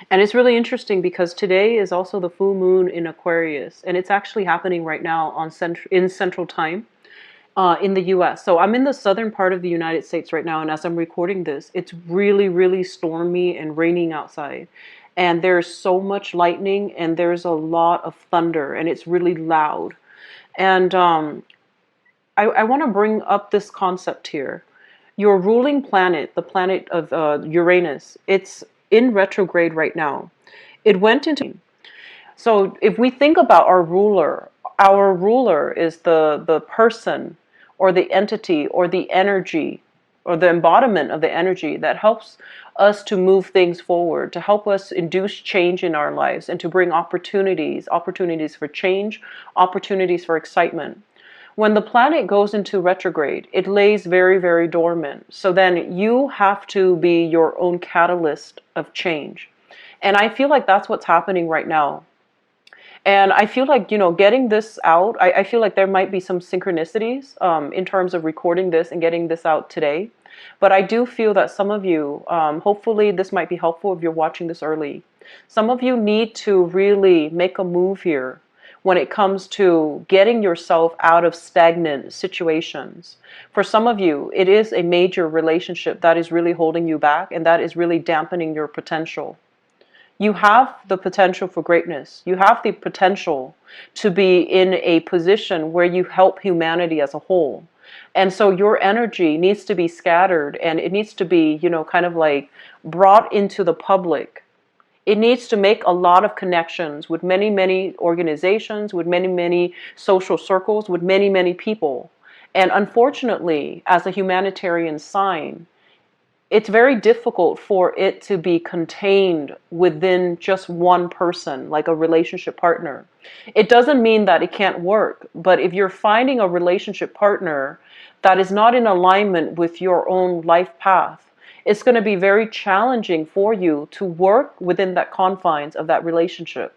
And it's really interesting because today is also the full moon in Aquarius, and it's actually happening right now in Central Time in the US. So I'm in the southern part of the United States right now, and as I'm recording this, it's really, really stormy and raining outside. And there's so much lightning, and there's a lot of thunder, and it's really loud. And I want to bring up this concept here. Your ruling planet, the planet of Uranus, it's in retrograde right now. It went into. So if we think about our ruler is the person or the entity or the energy or the embodiment of the energy that helps us to move things forward, to help us induce change in our lives and to bring opportunities for change, opportunities for excitement. When the planet goes into retrograde, it lays very, very dormant. So then you have to be your own catalyst of change. And I feel like that's what's happening right now. And I feel like, getting this out, I feel like there might be some synchronicities in terms of recording this and getting this out today. But I do feel that some of you, hopefully this might be helpful if you're watching this early. Some of you need to really make a move here when it comes to getting yourself out of stagnant situations. For some of you, it is a major relationship that is really holding you back and that is really dampening your potential. You have the potential for greatness. You have the potential to be in a position where you help humanity as a whole. And so your energy needs to be scattered and it needs to be, kind of like brought into the public. It needs to make a lot of connections with many, many organizations, with many, many social circles, with many, many people. And unfortunately, as a humanitarian sign, it's very difficult for it to be contained within just one person, like a relationship partner. It doesn't mean that it can't work, but if you're finding a relationship partner that is not in alignment with your own life path, it's going to be very challenging for you to work within that confines of that relationship.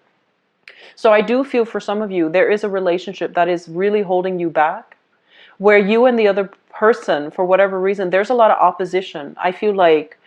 So I do feel for some of you, there is a relationship that is really holding you back, where you and the other person, for whatever reason, there's a lot of opposition. I feel like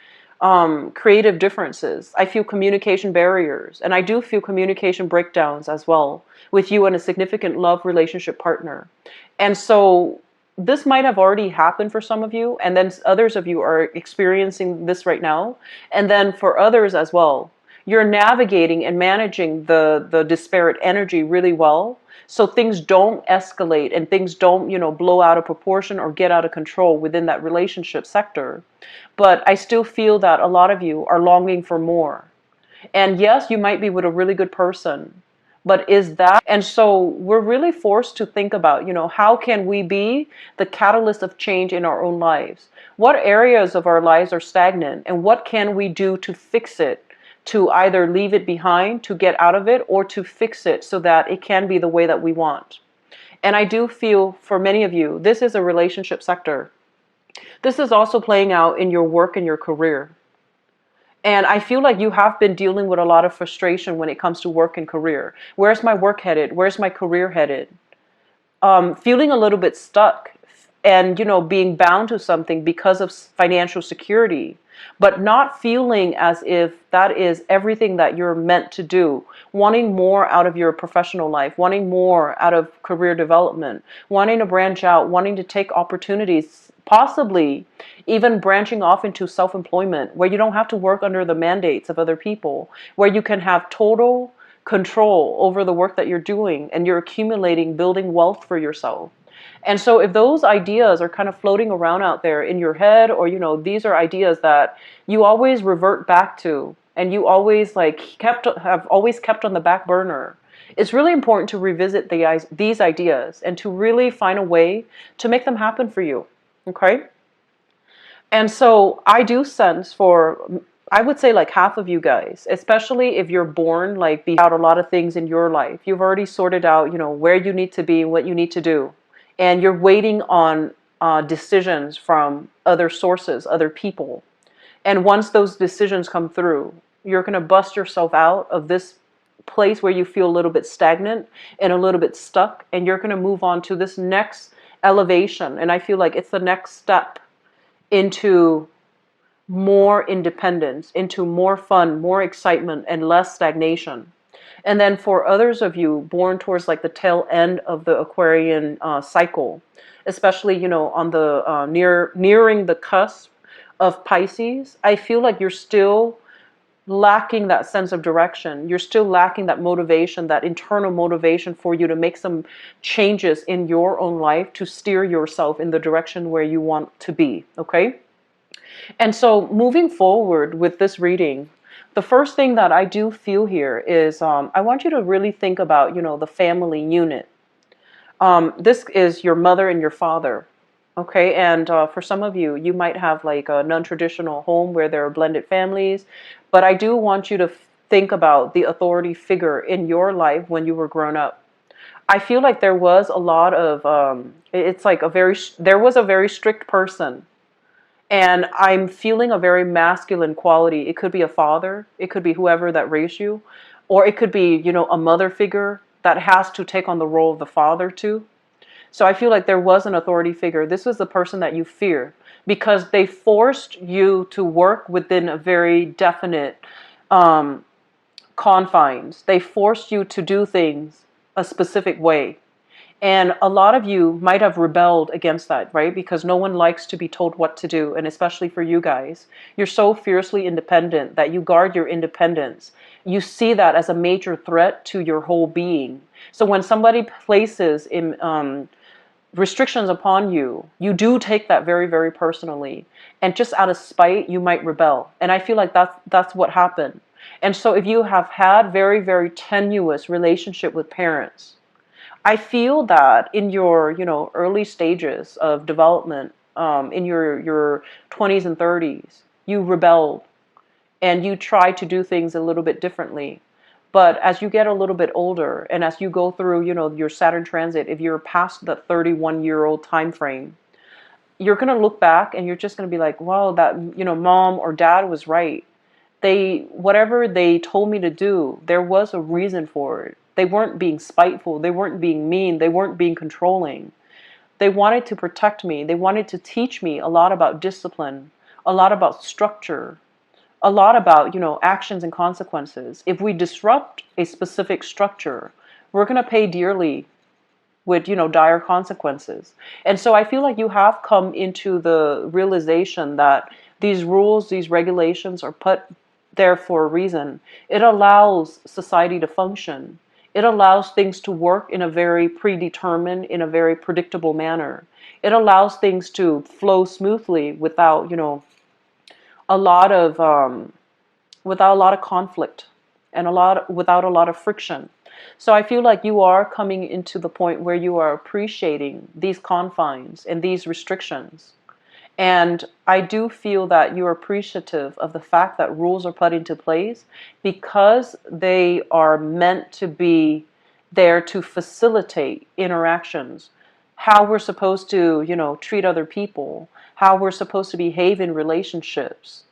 creative differences. I feel communication barriers. And I do feel communication breakdowns as well with you and a significant love relationship partner. And so this might have already happened for some of you. And then others of you are experiencing this right now. And then for others as well, you're navigating and managing the disparate energy really well. So things don't escalate and things don't, blow out of proportion or get out of control within that relationship sector. But I still feel that a lot of you are longing for more. And yes, you might be with a really good person, but is that? And so we're really forced to think about, how can we be the catalyst of change in our own lives? What areas of our lives are stagnant and what can we do to fix it? To either leave it behind, to get out of it, or to fix it so that it can be the way that we want. And I do feel for many of you, this is a relationship sector. This is also playing out in your work and your career. And I feel like you have been dealing with a lot of frustration when it comes to work and career. Where's my work headed? Where's my career headed? Feeling a little bit stuck and, being bound to something because of financial security, but not feeling as if that is everything that you're meant to do, wanting more out of your professional life, wanting more out of career development, wanting to branch out, wanting to take opportunities, possibly even branching off into self-employment, where you don't have to work under the mandates of other people, where you can have total control over the work that you're doing and you're accumulating, building wealth for yourself. And so if those ideas are kind of floating around out there in your head, or, these are ideas that you always revert back to and you always have always kept on the back burner, it's really important to revisit these ideas and to really find a way to make them happen for you. Okay? And so I do sense for, I would say like half of you guys, especially if you're born out a lot of things in your life. You've already sorted out, where you need to be, what you need to do. And you're waiting on decisions from other sources, other people. And once those decisions come through, you're going to bust yourself out of this place where you feel a little bit stagnant and a little bit stuck. And you're going to move on to this next elevation. And I feel like it's the next step into more independence, into more fun, more excitement, and less stagnation. And then for others of you born towards like the tail end of the Aquarian cycle, especially on the nearing the cusp of Pisces, I feel like you're still lacking that sense of direction. You're still lacking that motivation, that internal motivation for you to make some changes in your own life to steer yourself in the direction where you want to be. Okay. And so moving forward with this reading, the first thing that I do feel here is I want you to really think about, the family unit. This is your mother and your father. Okay, and for some of you, you might have like a non-traditional home where there are blended families, but I do want you to think about the authority figure in your life when you were grown up. I feel like there was a lot of, it's like there was a very strict person, and I'm feeling a very masculine quality. It could be a father, it could be whoever that raised you, or it could be, a mother figure that has to take on the role of the father too. So I feel like there was an authority figure. This was the person that you fear because they forced you to work within a very definite um, confines. They forced you to do things a specific way. And a lot of you might have rebelled against that, right? Because no one likes to be told what to do. And especially for you guys, you're so fiercely independent that you guard your independence. You see that as a major threat to your whole being. So when somebody places restrictions upon you, you do take that very, very personally. And just out of spite, you might rebel. And I feel like that's what happened. And so if you have had very, very tenuous relationship with parents, I feel that in your, early stages of development, in your 20s and 30s, you rebelled and you try to do things a little bit differently. But as you get a little bit older and as you go through, your Saturn transit, if you're past the 31-year-old time frame, you're going to look back and you're just going to be like, wow, that, mom or dad was right. Whatever they told me to do, there was a reason for it. They weren't being spiteful. They weren't being mean. They weren't being controlling. They wanted to protect me. They wanted to teach me a lot about discipline, a lot about structure, a lot about, actions and consequences. If we disrupt a specific structure, we're going to pay dearly with, dire consequences. And so I feel like you have come into the realization that these rules, these regulations are put there for a reason. It allows society to function. It allows things to work in a very predetermined, in a very predictable manner. It allows things to flow smoothly without, a lot of without a lot of conflict and without a lot of friction. So I feel like you are coming into the point where you are appreciating these confines and these restrictions. And I do feel that you're appreciative of the fact that rules are put into place because they are meant to be there to facilitate interactions, how we're supposed to, treat other people, how we're supposed to behave in relationships,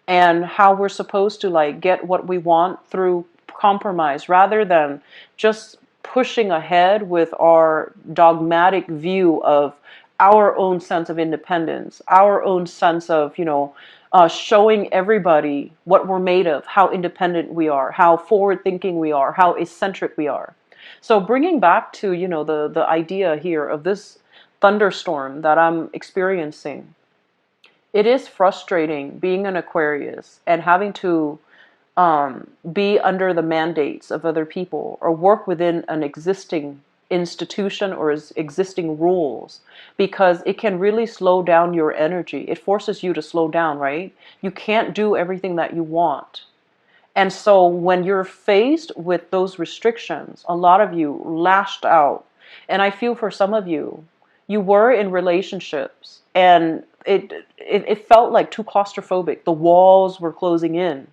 and how we're supposed to like get what we want through compromise rather than just pushing ahead with our dogmatic view of our own sense of independence, our own sense of, showing everybody what we're made of, how independent we are, how forward thinking we are, how eccentric we are. So bringing back to, the idea here of this thunderstorm that I'm experiencing, it is frustrating being an Aquarius and having to be under the mandates of other people or work within an existing institution or existing rules because it can really slow down your energy. It forces you to slow down, right? You can't do everything that you want. And so when you're faced with those restrictions, a lot of you lashed out. And I feel for some of you, you were in relationships and it felt like too claustrophobic. The walls were closing in.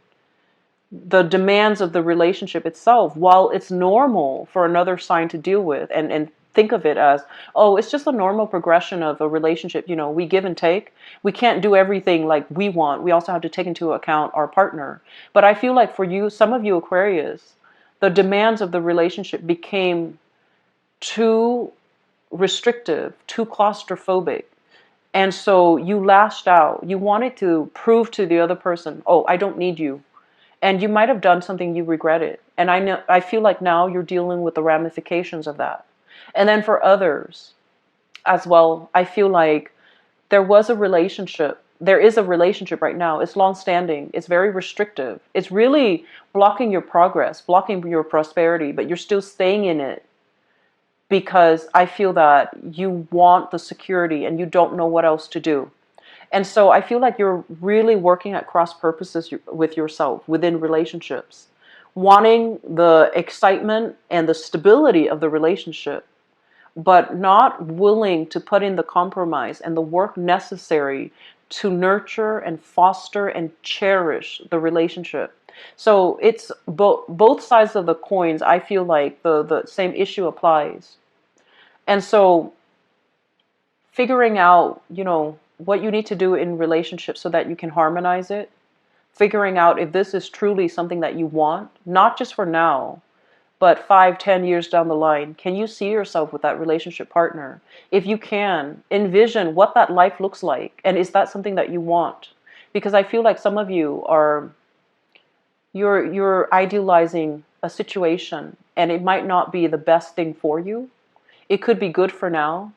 The demands of the relationship itself, while it's normal for another sign to deal with and think of it as, oh, it's just a normal progression of a relationship. We give and take. We can't do everything like we want. We also have to take into account our partner. But I feel like for you, some of you Aquarius, the demands of the relationship became too restrictive, too claustrophobic. And so you lashed out. You wanted to prove to the other person, oh, I don't need you. And you might have done something you regretted. And I feel like now you're dealing with the ramifications of that. And then for others as well, I feel like there was a relationship. There is a relationship right now. It's long standing. It's very restrictive. It's really blocking your progress, blocking your prosperity, but you're still staying in it because I feel that you want the security and you don't know what else to do. And so I feel like you're really working at cross purposes with yourself within relationships, wanting the excitement and the stability of the relationship, but not willing to put in the compromise and the work necessary to nurture and foster and cherish the relationship. So it's both sides of the coins. I feel like the same issue applies. And so figuring out, what you need to do in relationships so that you can harmonize it, figuring out if this is truly something that you want, not just for now, but 5, 10 years down the line. Can you see yourself with that relationship partner? If you can, envision what that life looks like. And is that something that you want? Because I feel like some of you you're idealizing a situation and it might not be the best thing for you. It could be good for now,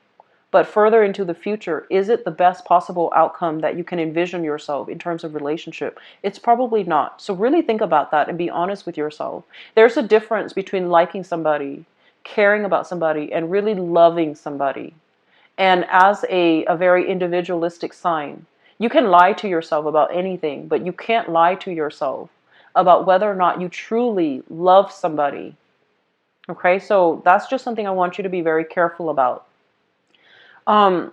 but further into the future, is it the best possible outcome that you can envision yourself in terms of relationship? It's probably not. So really think about that and be honest with yourself. There's a difference between liking somebody, caring about somebody, and really loving somebody. And as a very individualistic sign, you can lie to yourself about anything, but you can't lie to yourself about whether or not you truly love somebody. Okay, so that's just something I want you to be very careful about. Um,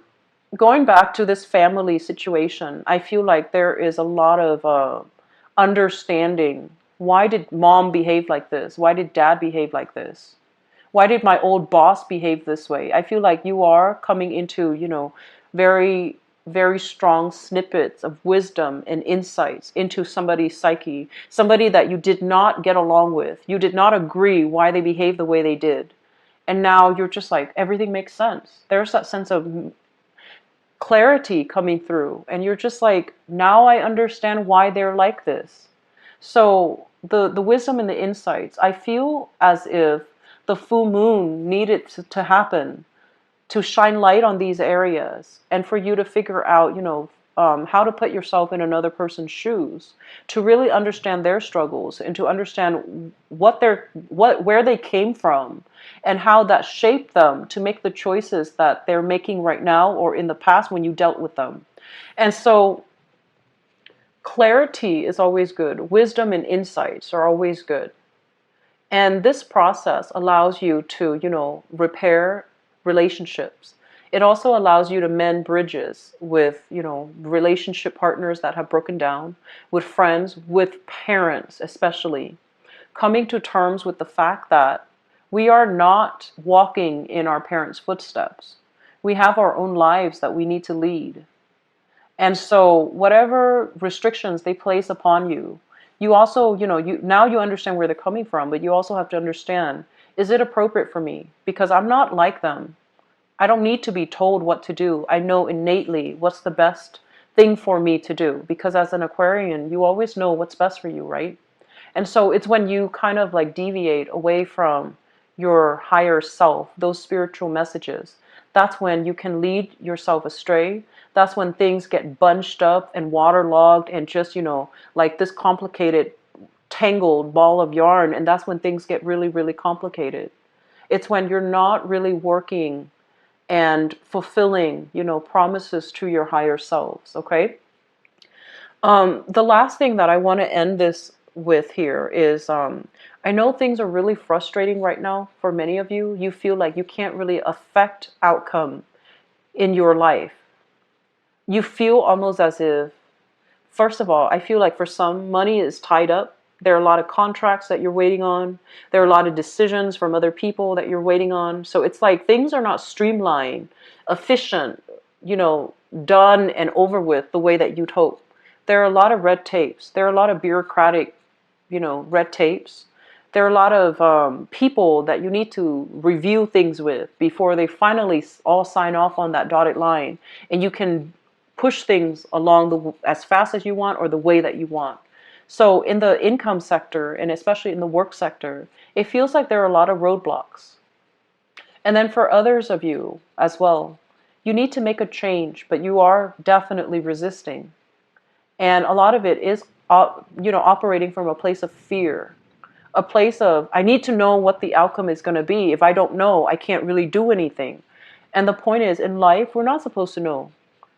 Going back to this family situation, I feel like there is a lot of understanding. Why did mom behave like this? Why did dad behave like this? Why did my old boss behave this way? I feel like you are coming into, very, very strong snippets of wisdom and insights into somebody's psyche, somebody that you did not get along with. You did not agree why they behaved the way they did. And now you're just like, everything makes sense. There's that sense of clarity coming through. And you're just like, now I understand why they're like this. So the wisdom and the insights, I feel as if the full moon needed to happen to shine light on these areas and for you to figure out, how to put yourself in another person's shoes, to really understand their struggles and to understand where they came from and how that shaped them to make the choices that they're making right now or in the past when you dealt with them. And so clarity is always good. Wisdom and insights are always good. And this process allows you to, repair relationships. It also allows you to mend bridges with, relationship partners that have broken down, with friends, with parents especially. Coming to terms with the fact that we are not walking in our parents' footsteps. We have our own lives that we need to lead. And so whatever restrictions they place upon you, you also, now you understand where they're coming from, but you also have to understand, is it appropriate for me? Because I'm not like them. I don't need to be told what to do. I know innately what's the best thing for me to do. Because as an Aquarian, you always know what's best for you, right? And so it's when you kind of like deviate away from your higher self, those spiritual messages, that's when you can lead yourself astray. That's when things get bunched up and waterlogged and just, like this complicated, tangled ball of yarn. And that's when things get really, really complicated. It's when you're not really working and fulfilling, promises to your higher selves, okay? The last thing that I want to end this with here is I know things are really frustrating right now for many of you. You feel like you can't really affect outcome in your life. You feel almost as if, first of all, I feel like for some, money is tied up. There are a lot of contracts that you're waiting on. There are a lot of decisions from other people that you're waiting on. So it's like things are not streamlined, efficient, done and over with the way that you'd hope. There are a lot of red tapes. There are a lot of bureaucratic, red tapes. There are a lot of people that you need to review things with before they finally all sign off on that dotted line, and you can push things along as fast as you want or the way that you want. So in the income sector, and especially in the work sector, it feels like there are a lot of roadblocks. And then for others of you as well, you need to make a change, but you are definitely resisting. And a lot of it is, operating from a place of fear, a place of, I need to know what the outcome is going to be. If I don't know, I can't really do anything. And the point is, in life, we're not supposed to know.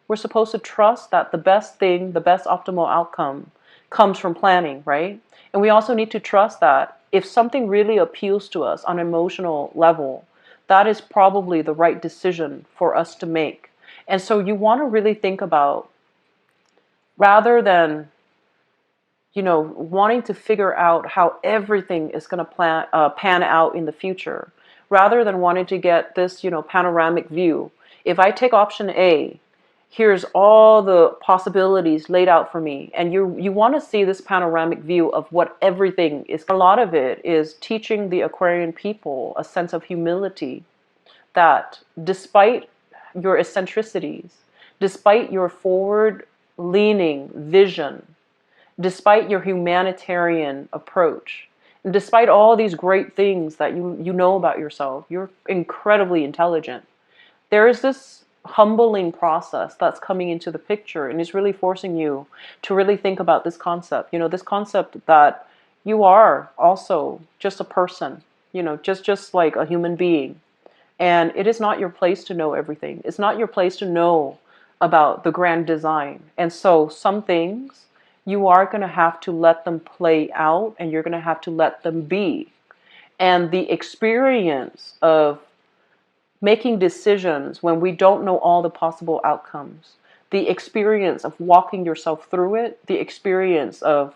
We're supposed to trust that the best thing, the best optimal outcome comes from planning, right? And we also need to trust that if something really appeals to us on an emotional level, that is probably the right decision for us to make. And so you want to really think about, rather than wanting to figure out how everything is going to pan out in the future, rather than wanting to get this, panoramic view. If I take option A, here's all the possibilities laid out for me, and you want to see this panoramic view of what everything is. A lot of it is teaching the Aquarian people a sense of humility, that despite your eccentricities, despite your forward leaning vision, despite your humanitarian approach, and despite all these great things that you know about yourself, you're incredibly intelligent. There is this humbling process that's coming into the picture, and is really forcing you to really think about this concept. This concept that you are also just a person, just like a human being. And it is not your place to know everything. It's not your place to know about the grand design. And so some things, you are going to have to let them play out, and you're going to have to let them be. And the experience of making decisions when we don't know all the possible outcomes, the experience of walking yourself through it, the experience of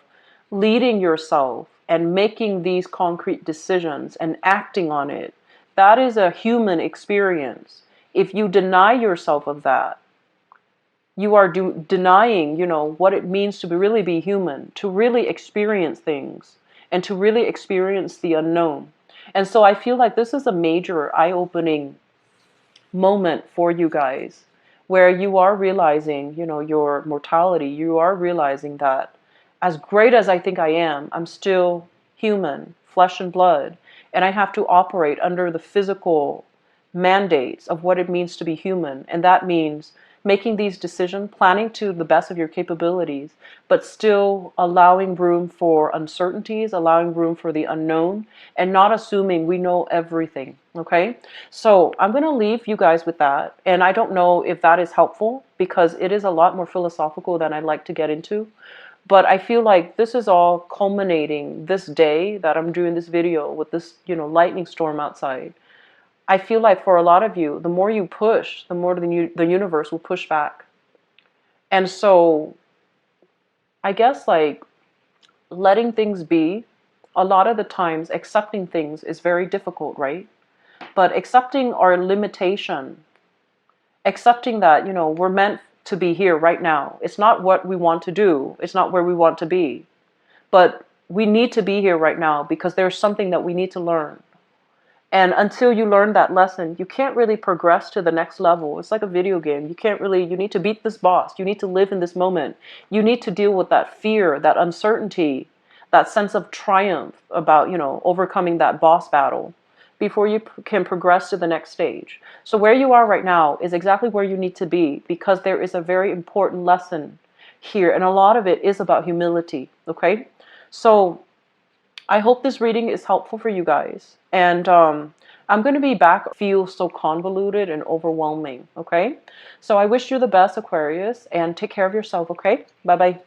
leading yourself and making these concrete decisions and acting on it, that is a human experience. If you deny yourself of that, you are denying, what it means to really be human, to really experience things, and to really experience the unknown. And so I feel like this is a major eye-opening moment for you guys, where you are realizing, your mortality. You are realizing that as great as I think I am, I'm still human, flesh and blood, and I have to operate under the physical mandates of what it means to be human. And that means making these decisions, planning to the best of your capabilities, but still allowing room for uncertainties, allowing room for the unknown, and not assuming we know everything. Okay? So I'm going to leave you guys with that. And I don't know if that is helpful, because it is a lot more philosophical than I'd like to get into. But I feel like this is all culminating this day that I'm doing this video with this, lightning storm outside. I feel like for a lot of you, the more you push, the more the universe will push back. And so I guess letting things be, a lot of the times accepting things is very difficult, right? But accepting our limitation, accepting that, we're meant to be here right now. It's not what we want to do. It's not where we want to be. But we need to be here right now because there's something that we need to learn. And until you learn that lesson, you can't really progress to the next level. It's like a video game. You need to beat this boss. You need to live in this moment. You need to deal with that fear, that uncertainty, that sense of triumph about, overcoming that boss battle before you can progress to the next stage. So where you are right now is exactly where you need to be, because there is a very important lesson here. And a lot of it is about humility, okay? So I hope this reading is helpful for you guys. And I'm going to be back. Feel so convoluted and overwhelming, okay? So I wish you the best, Aquarius, and take care of yourself, okay? Bye-bye.